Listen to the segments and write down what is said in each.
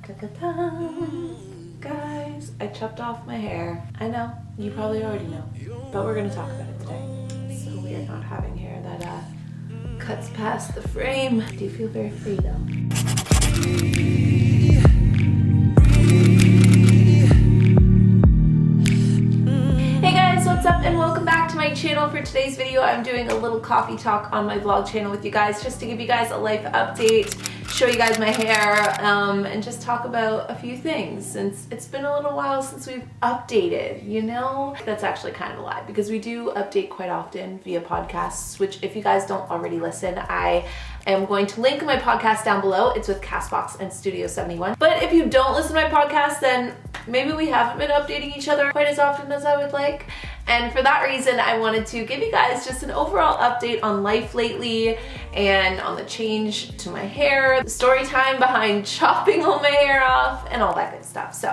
Ta-da-da. Guys, I chopped off my hair. I know, you probably already know, but we're gonna talk about it today. So we're not having hair that cuts past the frame. I do feel very free though. Hey guys, what's up and welcome back to my channel. For today's video, I'm doing a little coffee talk on my vlog channel with you guys just to give you guys a life update, show you guys my hair, and just talk about a few things since it's been a little while since we've updated, you know? That's actually kind of a lie because we do update quite often via podcasts, which if you guys don't already listen, I am going to link my podcast down below. It's with Castbox and Studio 71. But if you don't listen to my podcast, then maybe we haven't been updating each other quite as often as I would like. And for that reason, I wanted to give you guys just an overall update on life lately and on the change to my hair, the story time behind chopping all my hair off, and all that good stuff. So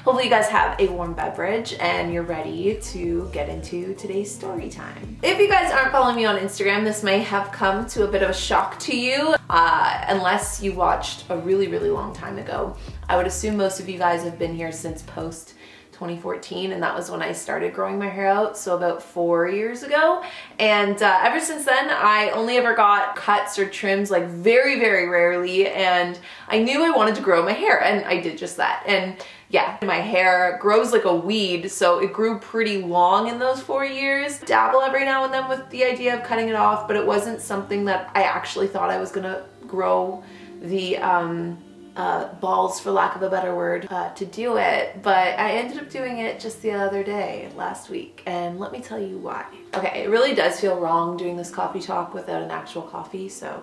hopefully you guys have a warm beverage and you're ready to get into today's story time. If you guys aren't following me on Instagram, this may have come to a bit of a shock to you, unless you watched a really, really long time ago. I would assume most of you guys have been here since post 2014, and that was when I started growing my hair out, so about 4 years ago. And ever since then, I only ever got cuts or trims like very, very rarely, and I knew I wanted to grow my hair, and I did just that. And yeah, my hair grows like a weed, so it grew pretty long in those 4 years. Dabble every now and then with the idea of cutting it off, but it wasn't something that I actually thought I was gonna grow the balls, for lack of a better word, to do it. But I ended up doing it just the other day, last week, and let me tell you why. Okay, it really does feel wrong doing this coffee talk without an actual coffee, so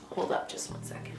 hold up just 1 second.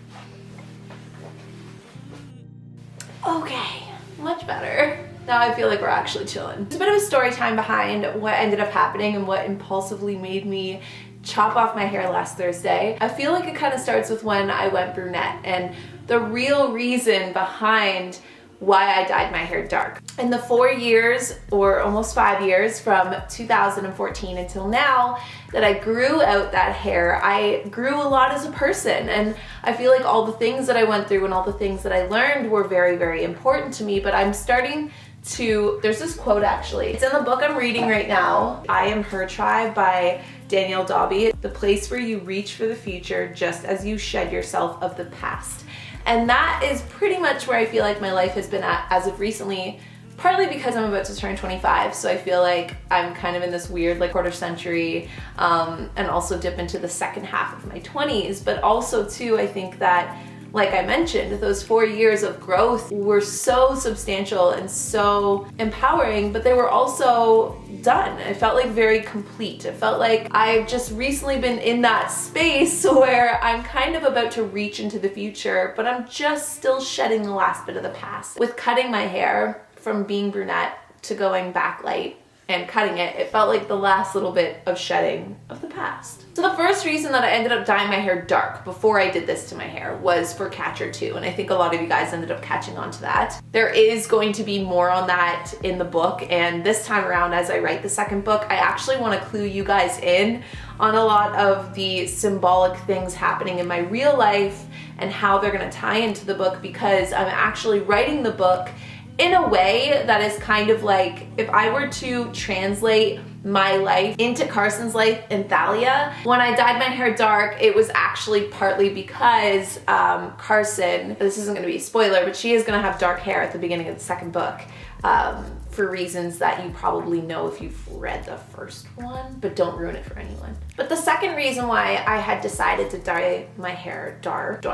Okay, much better. Now I feel like we're actually chilling. There's a bit of a story time behind what ended up happening and what impulsively made me chop off my hair last Thursday. I feel like it kind of starts with when I went brunette, and the real reason behind why I dyed my hair dark. In the 4 years, or almost 5 years, from 2014 until now that I grew out that hair, I grew a lot as a person, and I feel like all the things that I went through and all the things that I learned were very, very important to me. But I'm starting to, there's this quote actually, it's in the book I'm reading right now, I Am Her Tribe by Danielle Dobby. The place where you reach for the future just as you shed yourself of the past. And that is pretty much where I feel like my life has been at as of recently, partly because I'm about to turn 25, so I feel like I'm kind of in this weird like quarter century, and also dip into the second half of my 20s, but also too, I think that, like I mentioned, those 4 years of growth were so substantial and so empowering, but they were also done. I felt like very complete. It felt like I've just recently been in that space where I'm kind of about to reach into the future, but I'm just still shedding the last bit of the past. With cutting my hair from being brunette to going back light and cutting it, it felt like the last little bit of shedding of the past. So the first reason that I ended up dyeing my hair dark before I did this to my hair was for Catcher 2, and I think a lot of you guys ended up catching on to that. There is going to be more on that in the book, and this time around as I write the second book, I actually want to clue you guys in on a lot of the symbolic things happening in my real life and how they're going to tie into the book, because I'm actually writing the book in a way that is kind of like if I were to translate my life into Carson's life in Thalia. When I dyed my hair dark, it was actually partly because Carson, this isn't going to be a spoiler, but she is going to have dark hair at the beginning of the second book, for reasons that you probably know if you've read the first one, but don't ruin it for anyone. But the second reason why I had decided to dye my hair dark,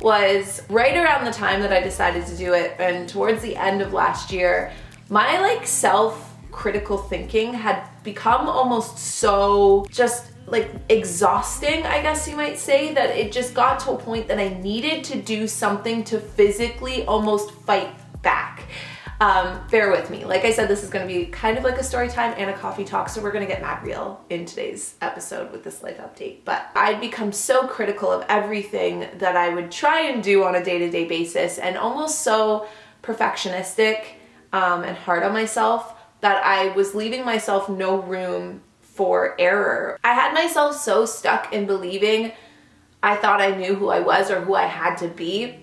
was right around the time that I decided to do it, and towards the end of last year, my like self-critical thinking had become almost so just like exhausting, I guess you might say, that it just got to a point that I needed to do something to physically almost fight back. Bear with me. Like I said, this is going to be kind of like a story time and a coffee talk, so we're going to get mad real in today's episode with this life update. But I'd become so critical of everything that I would try and do on a day-to-day basis, and almost so perfectionistic and hard on myself that I was leaving myself no room for error. I had myself so stuck in believing I thought I knew who I was or who I had to be,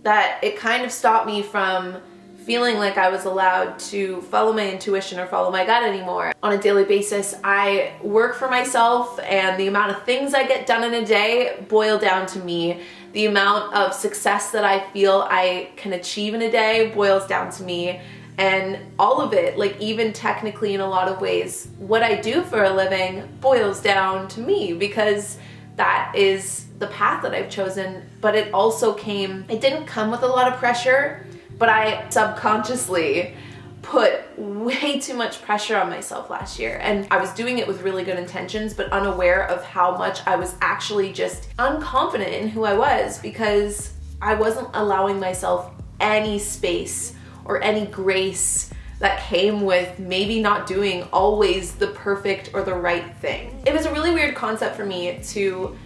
that it kind of stopped me from feeling like I was allowed to follow my intuition or follow my gut anymore. On a daily basis, I work for myself, and the amount of things I get done in a day boil down to me. The amount of success that I feel I can achieve in a day boils down to me. And all of it, like even technically in a lot of ways, what I do for a living boils down to me, because that is the path that I've chosen. But it didn't come with a lot of pressure, but I subconsciously put way too much pressure on myself last year. And I was doing it with really good intentions, but unaware of how much I was actually just unconfident in who I was, because I wasn't allowing myself any space or any grace that came with maybe not doing always the perfect or the right thing. It was a really weird concept for me to,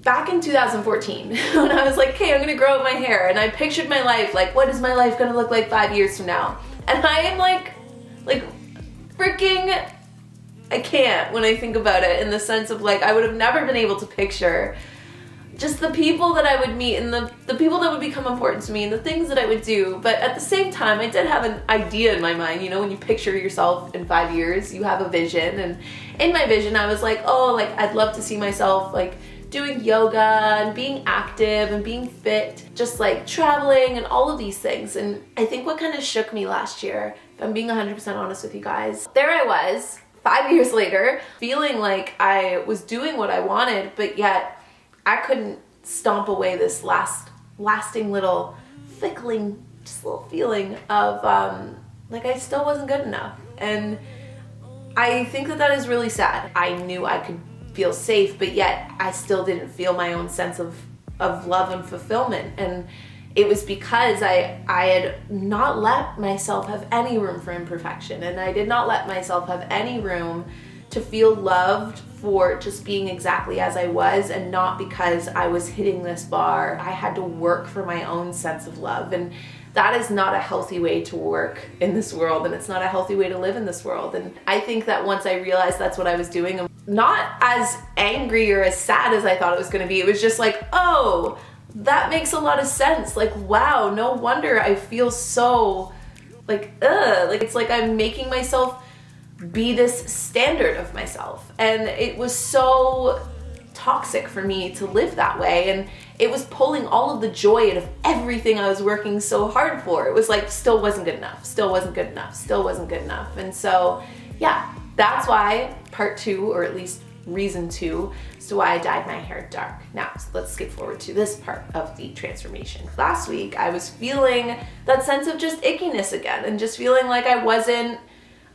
back in 2014, when I was like, okay, I'm gonna grow out my hair, and I pictured my life, like, what is my life gonna look like 5 years from now? And I am like freaking, I can't when I think about it, in the sense of like, I would have never been able to picture just the people that I would meet and the people that would become important to me and the things that I would do. But at the same time, I did have an idea in my mind. You know, when you picture yourself in 5 years, you have a vision. And in my vision, I was like, oh, like I'd love to see myself like doing yoga and being active and being fit, just like traveling and all of these things. And I think what kind of shook me last year, if I'm being 100% honest with you guys, there I was 5 years later, feeling like I was doing what I wanted, but yet I couldn't stomp away this lasting little fickling, just little feeling of like I still wasn't good enough. And I think that is really sad. I knew I could feel safe, but yet I still didn't feel my own sense of love and fulfillment. And it was because I had not let myself have any room for imperfection, and I did not let myself have any room to feel loved for just being exactly as I was, and not because I was hitting this bar. I had to work for my own sense of love, and that is not a healthy way to work in this world, and it's not a healthy way to live in this world. And I think that once I realized that's what I was doing, I'm not as angry or as sad as I thought it was going to be. It was just like, oh, that makes a lot of sense. Like, wow, no wonder I feel so like, like it's like I'm making myself be this standard of myself. And it was so toxic for me to live that way, and it was pulling all of the joy out of everything I was working so hard for. It was like, still wasn't good enough, still wasn't good enough, still wasn't good enough. And so yeah, that's why part 2, or at least reason 2, as to why I dyed my hair dark. Now, so let's skip forward to this part of the transformation. Last week, I was feeling that sense of just ickiness again, and just feeling like I wasn't,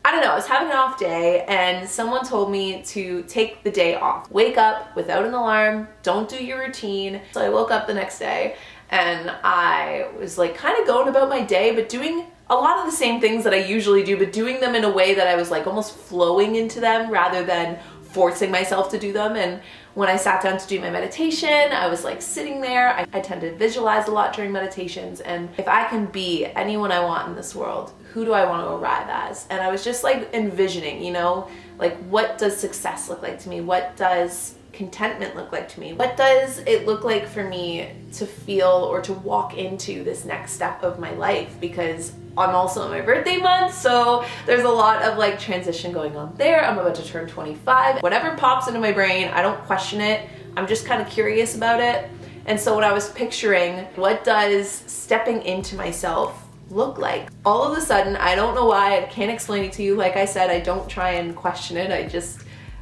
I don't know, I was having an off day, and someone told me to take the day off. Wake up without an alarm, don't do your routine. So I woke up the next day, and I was like kind of going about my day, but doing a lot of the same things that I usually do, but doing them in a way that I was like almost flowing into them rather than forcing myself to do them. And when I sat down to do my meditation, I was like sitting there. I tend to visualize a lot during meditations, and if I can be anyone I want in this world, who do I want to arrive as? And I was just like envisioning, you know, like what does success look like to me? What does contentment look like to me? What does it look like for me to feel or to walk into this next step of my life? Because I'm also in my birthday month, so there's a lot of like transition going on there. I'm about to turn 25. Whatever pops into my brain, I don't question it. I'm just kind of curious about it. And so when I was picturing what does stepping into myself look like, all of a sudden, I don't know why, I can't explain it to you. Like I said, I don't try and question it.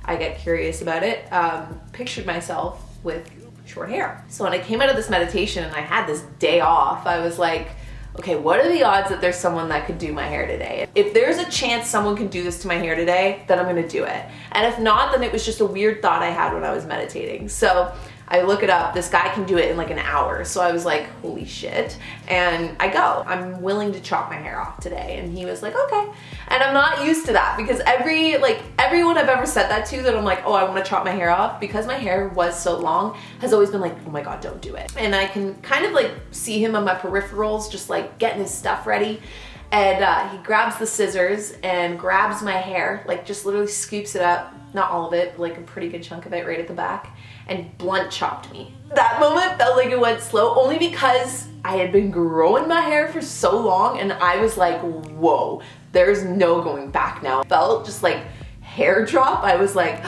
I get curious about it. Pictured myself with short hair. So when I came out of this meditation and I had this day off, I was like, okay, what are the odds that there's someone that could do my hair today? If there's a chance someone can do this to my hair today, then I'm gonna do it. And if not, then it was just a weird thought I had when I was meditating. So I look it up, this guy can do it in like an hour. So I was like, holy shit. And I go, I'm willing to chop my hair off today. And he was like, okay. And I'm not used to that, because everyone I've ever said that to, that I'm like, oh, I want to chop my hair off, because my hair was so long, has always been like, oh my God, don't do it. And I can kind of like see him on my peripherals, just like getting his stuff ready. and he grabs the scissors and grabs my hair, like just literally scoops it up, not all of it, but like a pretty good chunk of it right at the back, and blunt chopped me. That moment felt like it went slow only because I had been growing my hair for so long and I was like, whoa, there's no going back now. Felt just like hair drop. I was like,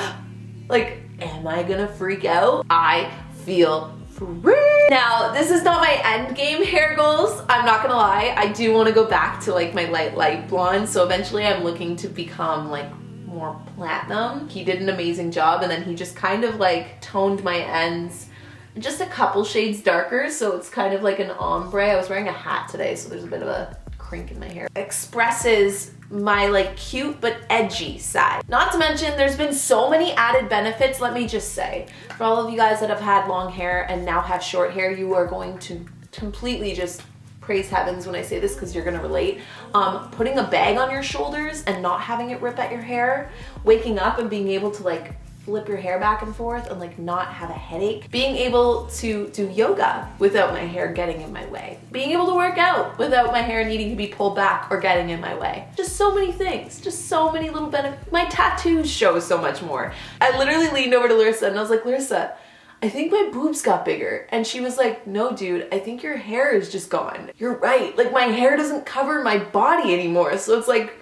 am I gonna freak out? I feel free. Now, this is not my end game hair goals. I'm not gonna lie. I do want to go back to like my light blonde. So eventually I'm looking to become like more platinum. He did an amazing job, and then he just kind of like toned my ends just a couple shades darker, so it's kind of like an ombre. I was wearing a hat today, so there's a bit of a crink in my hair. Expresses my like cute but edgy side. Not to mention there's been so many added benefits, let me just say. For all of you guys that have had long hair and now have short hair, you are going to completely just praise heavens when I say this because you're gonna relate. Putting a bag on your shoulders and not having it rip at your hair, waking up and being able to like flip your hair back and forth and like not have a headache, being able to do yoga without my hair getting in my way, being able to work out without my hair needing to be pulled back or getting in my way. Just so many things, just so many little benefits. My tattoos show so much more. I literally leaned over to Larissa and I was like, Larissa, I think my boobs got bigger. And she was like, no dude, I think your hair is just gone. You're right, like my hair doesn't cover my body anymore. So it's like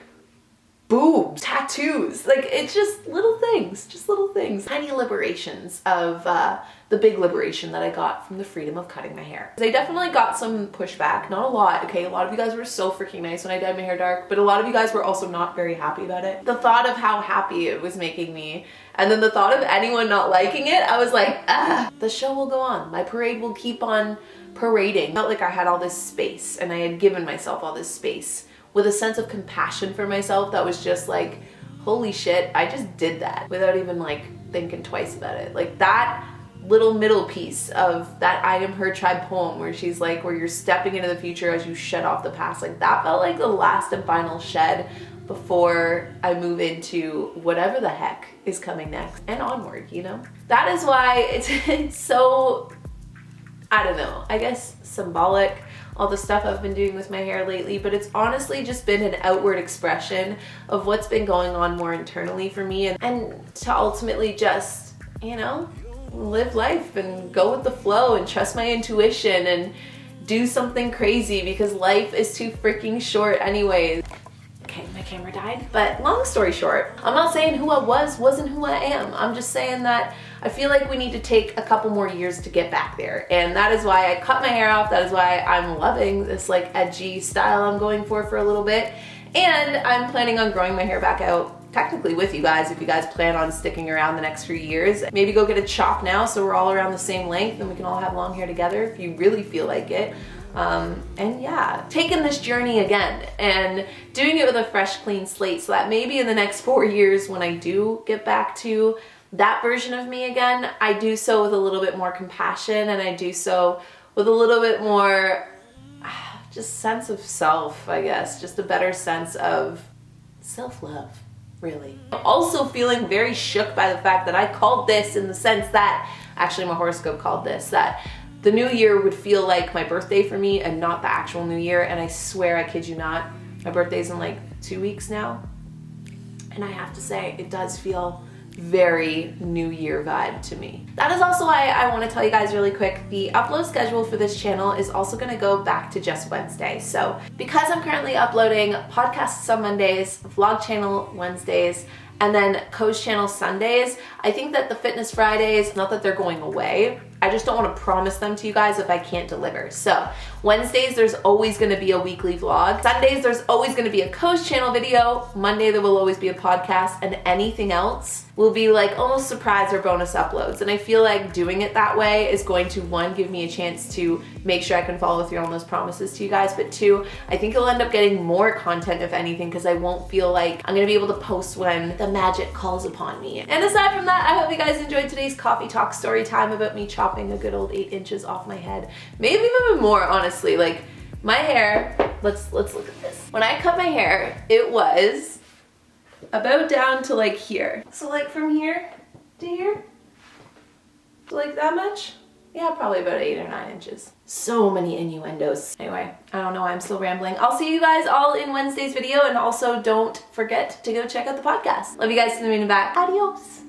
boobs, tattoos, like it's just little things, tiny liberations of the big liberation that I got from the freedom of cutting my hair. I definitely got some pushback, not a lot, okay? A lot of you guys were so freaking nice when I dyed my hair dark, but a lot of you guys were also not very happy about it. The thought of how happy it was making me, and then the thought of anyone not liking it, I was like, ah, the show will go on. My parade will keep on parading. I felt like I had all this space and I had given myself all this space with a sense of compassion for myself that was just like, holy shit, I just did that without even like thinking twice about it. Like that little middle piece of that I Am Her Tribe poem where she's like, where you're stepping into the future as you shed off the past, like that felt like the last and final shed before I move into whatever the heck is coming next and onward, you know? That is why it's so, I don't know, I guess symbolic, all the stuff I've been doing with my hair lately, but it's honestly just been an outward expression of what's been going on more internally for me, and to ultimately just, you know, live life and go with the flow and trust my intuition and do something crazy because life is too freaking short anyways. Okay, my camera died. But long story short, I'm not saying who I wasn't who I am. I'm just saying that I feel like we need to take a couple more years to get back there. And that is why I cut my hair off. That is why I'm loving this like edgy style I'm going for a little bit. And I'm planning on growing my hair back out technically with you guys if you guys plan on sticking around the next few years. Maybe go get a chop now so we're all around the same length and we can all have long hair together if you really feel like it. And yeah, taking this journey again and doing it with a fresh, clean slate so that maybe in the next 4 years when I do get back to that version of me again, I do so with a little bit more compassion and I do so with a little bit more just sense of self, I guess, just a better sense of self-love, really. I'm also feeling very shook by the fact that I called this in the sense that, actually my horoscope called this, that the new year would feel like my birthday for me and not the actual new year. And I swear, I kid you not, my birthday's in like 2 weeks now. And I have to say, it does feel very new year vibe to me. That is also why I want to tell you guys really quick, the upload schedule for this channel is also going to go back to just Wednesday. So because I'm currently uploading podcasts on Mondays, vlog channel Wednesdays, and then Coach channel Sundays, I think that the Fitness Fridays, not that they're going away, I just don't want to promise them to you guys if I can't deliver. So Wednesdays, there's always going to be a weekly vlog. Sundays, there's always going to be a Coach channel video. Monday, there will always be a podcast, and anything else will be like almost surprise or bonus uploads. And I feel like doing it that way is going to, one, give me a chance to make sure I can follow through on those promises to you guys, but two, I think you'll end up getting more content if anything, because I won't feel like I'm going to be able to post when the magic calls upon me. And aside from that, I hope you guys enjoyed today's coffee talk story time about me chopping a good old 8 inches off my head. Maybe even more, honestly. Like my hair, let's look at this. When I cut my hair, it was about down to like here. So like from here to here, so like that much. Yeah, probably about 8 or 9 inches. So many innuendos. Anyway, I don't know why I'm still rambling. I'll see you guys all in Wednesday's video, and also don't forget to go check out the podcast. Love you guys to the moon and back. Adios.